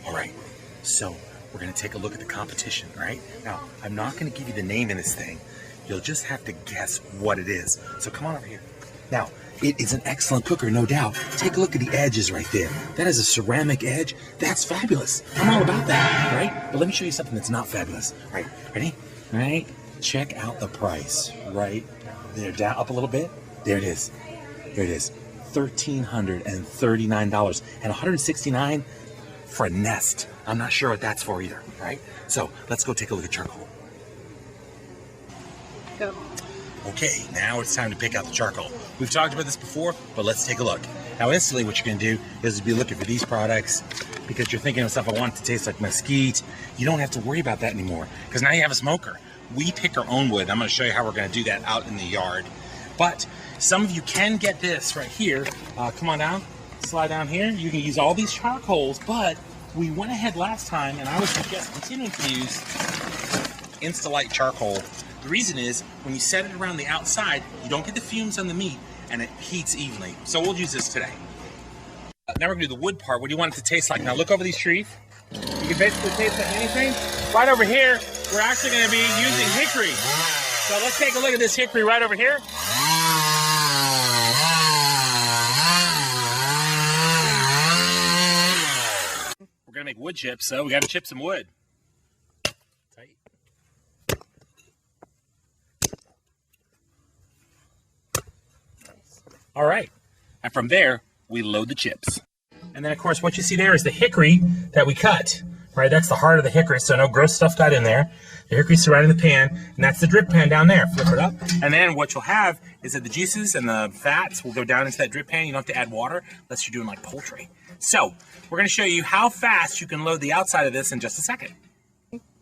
All right, so we're gonna take a look at the competition, all right? Now, I'm not gonna give you the name of this thing. You'll just have to guess what it is. So come on over here. Now, it is an excellent cooker, no doubt. Take a look at the edges right there. That is a ceramic edge. That's fabulous. I'm all about that, right? But let me show you something that's not fabulous. All right, ready? All right, check out the price right there. Down, up a little bit. There it is. There it is. $1,339 and $169 for a nest. I'm not sure what that's for either, right? So let's go take a look at charcoal. Go. Okay, now it's time to pick out the charcoal. We've talked about this before, but let's take a look. Now instantly what you're gonna do is be looking for these products because you're thinking of stuff, I want it to taste like mesquite. You don't have to worry about that anymore because now you have a smoker. We pick our own wood. I'm gonna show you how we're gonna do that out in the yard. But some of you can get this right here. Come on down, slide down here. You can use all these charcoals, but we went ahead last time and I would suggest continuing to use Instalight charcoal. The reason is when you set it around the outside, you don't get the fumes on the meat and it heats evenly. So we'll use this today. Now we're gonna do the wood part. What do you want it to taste like? Now look over these trees. You can basically taste like anything. Right over here, we're actually gonna be using hickory. So let's take a look at this hickory right over here. We're gonna make wood chips, so we gotta chip some wood. Tight. All right, and from there, we load the chips. And then of course, what you see there is the hickory that we cut, right? That's the heart of the hickory, so no gross stuff got in there. The hickory surrounding the pan, and that's the drip pan down there. Flip it up. And then what you'll have is that the juices and the fats will go down into that drip pan. You don't have to add water unless you're doing like poultry. So we're gonna show you how fast you can load the outside of this in just a second.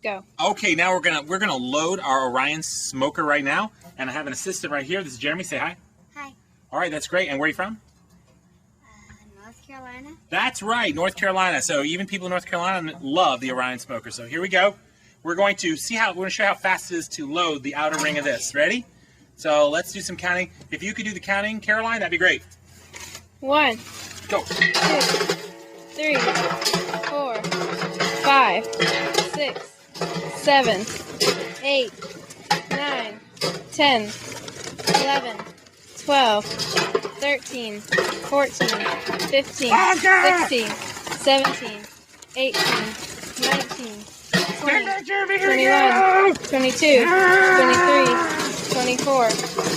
Go. Okay, now we're gonna load our Orion smoker right now. And I have an assistant right here. This is Jeremy, say hi. Hi. All right, that's great. And where are you from? North Carolina. That's right, North Carolina. So even people in North Carolina love the Orion smoker. So here we go. We're going to show you how fast it is to load the outer ring of this. Ready? So let's do some counting. If you could do the counting, Caroline, that'd be great. 1, Go. 2, 3, 4, 5, 6, 7, 8, 9, 10, 11, 12, 13, 14, 15, 16, 17, 18, 19, 20, 21, 22, 23, 24,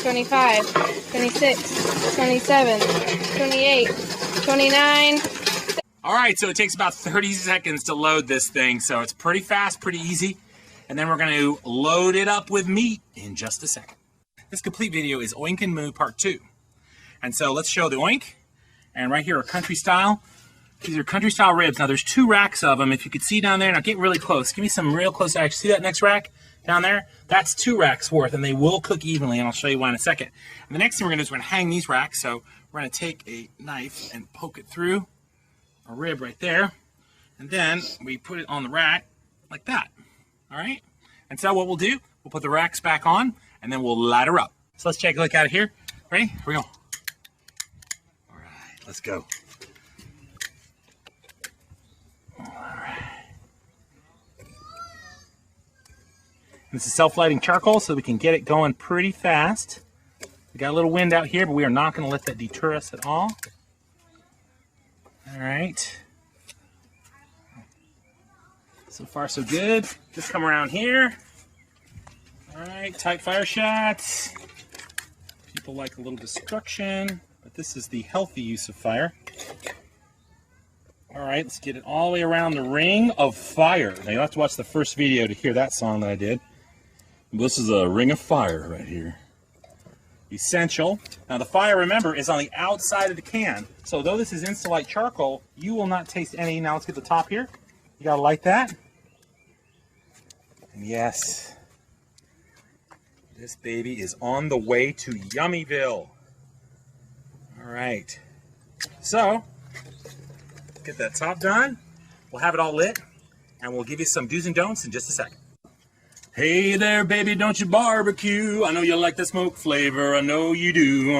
25, 26, 27, 28, 29. All right, so it takes about 30 seconds to load this thing. So it's pretty fast, pretty easy. And then we're going to load it up with meat in just a second. This complete video is Oink and Moo Part 2. And so let's show the oink. And right here are country style. These are country style ribs. Now there's 2 racks of them. If you could see down there, now get really close. Give me some real close action. See that next rack down there? That's 2 racks worth, and they will cook evenly, and I'll show you why in a second. And the next thing we're gonna do is we're gonna hang these racks. So we're gonna take a knife and poke it through a rib right there. And then we put it on the rack like that, all right? And so what we'll do, we'll put the racks back on, and then we'll ladder up. So let's take a look out of here. Ready? Here we go. All right, let's go. This is self-lighting charcoal, so we can get it going pretty fast. We got a little wind out here, but we are not going to let that deter us at all. All right. So far, so good. Just come around here. All right, tight fire shots. People like a little destruction, but this is the healthy use of fire. All right, let's get it all the way around the ring of fire. Now, you'll have to watch the first video to hear that song that I did. This is a ring of fire right here. Essential. Now the fire, remember, is on the outside of the can. So though this is Instalight charcoal, you will not taste any. Now let's get the top here. You gotta light that. And yes, this baby is on the way to Yummyville. All right. So, let's get that top done. We'll have it all lit, and we'll give you some do's and don'ts in just a second. Hey there, baby, don't you barbecue? I know you like the smoke flavor, I know you do.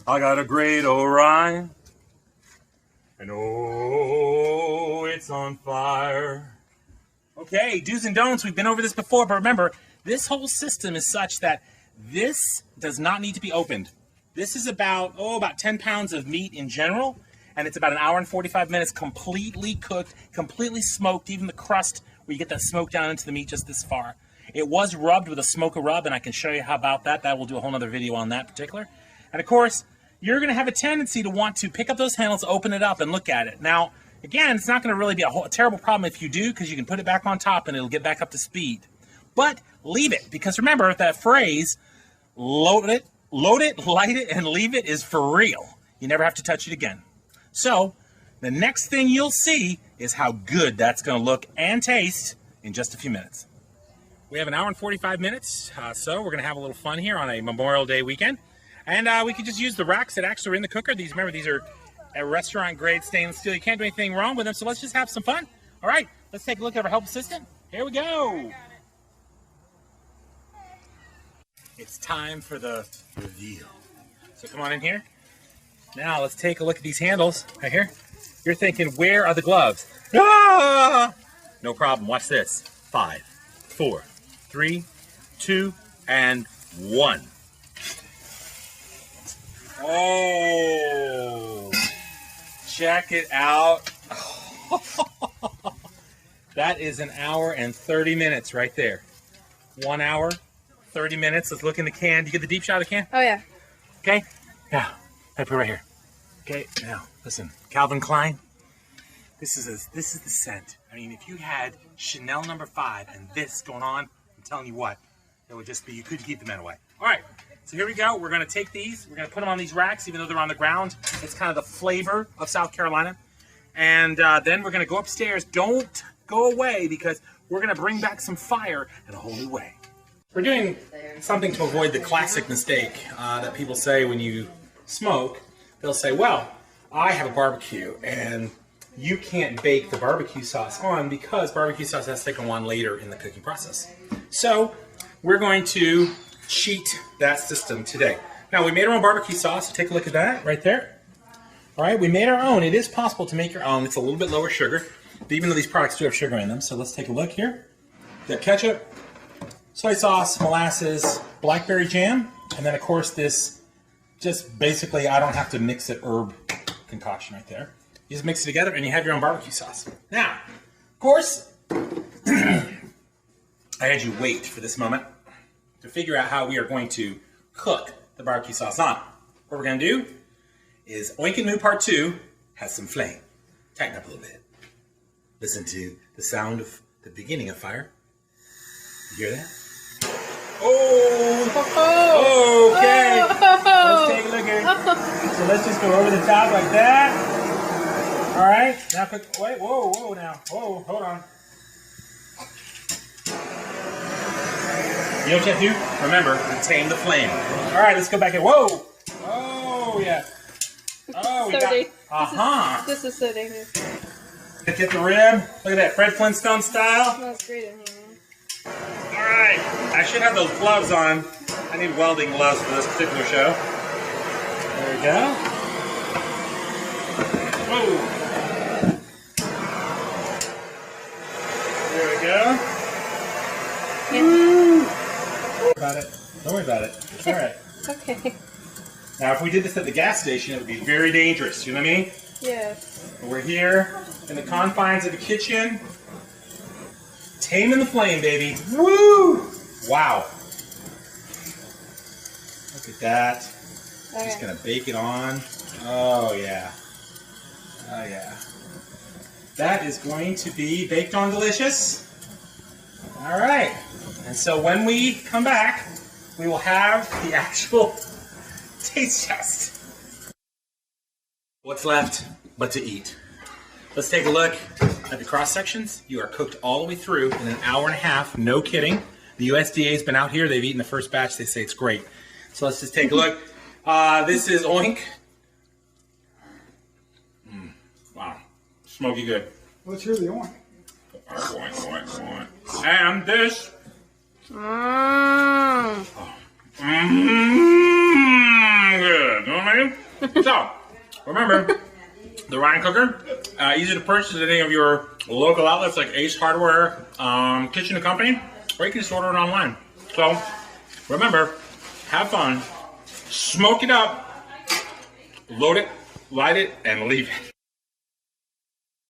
I got a great Orion. And oh, it's on fire. Okay, do's and don'ts. We've been over this before, but remember, this whole system is such that this does not need to be opened. This is about 10 pounds of meat in general, and it's about an hour and 45 minutes completely cooked, completely smoked, even the crust where you get that smoke down into the meat just this far. It was rubbed with a smoker rub, and I can show you how about that. That will do a whole nother video on that particular. And of course, you're going to have a tendency to want to pick up those handles, open it up, and look at it. Now, again, it's not going to really be a terrible problem if you do, because you can put it back on top and it'll get back up to speed. But leave it, because remember that phrase, load it, light it, and leave it is for real. You never have to touch it again. So, the next thing you'll see is how good that's going to look and taste in just a few minutes. We have an hour and 45 minutes, so we're going to have a little fun here on a Memorial Day weekend. And we can just use the racks that actually are in the cooker. Remember, these are a restaurant-grade stainless steel. You can't do anything wrong with them, so let's just have some fun. All right, let's take a look at our help assistant. Here we go. It's time for the reveal. So come on in here. Now let's take a look at these handles right here. You're thinking, where are the gloves? Ah! No problem. Watch this. 5, 4, 3, 2, and 1. Oh, check it out. That is an hour and 30 minutes right there. 1 hour, 30 minutes. Let's look in the can. Do you get the deep shot of the can? Oh, yeah. Okay. Yeah. I put it right here. Okay. Now, listen. Calvin Klein. This is the scent. I mean, if you had Chanel No. 5 and this going on, I'm telling you what, it would just be, you couldn't keep the men away. All right. So here we go. We're going to take these. We're going to put them on these racks, even though they're on the ground. It's kind of the flavor of South Carolina. And then we're going to go upstairs. Don't go away, because we're going to bring back some fire in a whole new way. We're doing something to avoid the classic mistake that people say when you smoke. They'll say, well, I have a barbecue, and you can't bake the barbecue sauce on because barbecue sauce has to go on later in the cooking process. So we're going to cheat that system today. Now, we made our own barbecue sauce. Take a look at that right there. All right, we made our own. It is possible to make your own. It's a little bit lower sugar, even though these products do have sugar in them. So let's take a look here. We got ketchup, soy sauce, molasses, blackberry jam, and then, of course, this just basically, I don't have to mix it, herb concoction right there. You just mix it together, and you have your own barbecue sauce. Now, of course, I had you wait for this moment to figure out how we are going to cook the barbecue sauce on. What we're going to do is Oink and Moo Part 2 has some flame. Tighten up a little bit. Listen to the sound of the beginning of fire. You hear that? Oh! Okay. Let's take a look here. So let's just go over the top like that. All right. Now cook. Wait. Whoa. Now. Whoa. Hold on. You know what you have to do? Remember, tame the flame. All right, let's go back in. Whoa! Oh, yeah. Oh, we got... This is so dangerous. Get the rib. Look at that, Fred Flintstone style. Smells great in here, man. All right. I should have those gloves on. I need welding gloves for this particular show. There we go. Whoa. There we go. Yeah. About it. Don't worry about it. It's all right. Okay. Now, if we did this at the gas station, it would be very dangerous. You know what I mean? Yes. But we're here in the confines of the kitchen, taming the flame, baby. Woo! Wow. Look at that. Okay. Just gonna bake it on. Oh yeah. Oh yeah. That is going to be baked on delicious. All right. And so when we come back, we will have the actual taste test. What's left but to eat? Let's take a look at the cross sections. You are cooked all the way through in an hour and a half. No kidding. The USDA's been out here. They've eaten the first batch. They say it's great. So let's just take a look. This is Oink. Wow. Smoky good. Let's hear the oink. Oink. And this. Mmm. Good. You know what I mean? So, remember, the Orion Cooker. Easy to purchase at any of your local outlets like Ace Hardware, Kitchen & Company, or you can just order it online. So, remember, have fun, smoke it up, load it, light it, and leave it.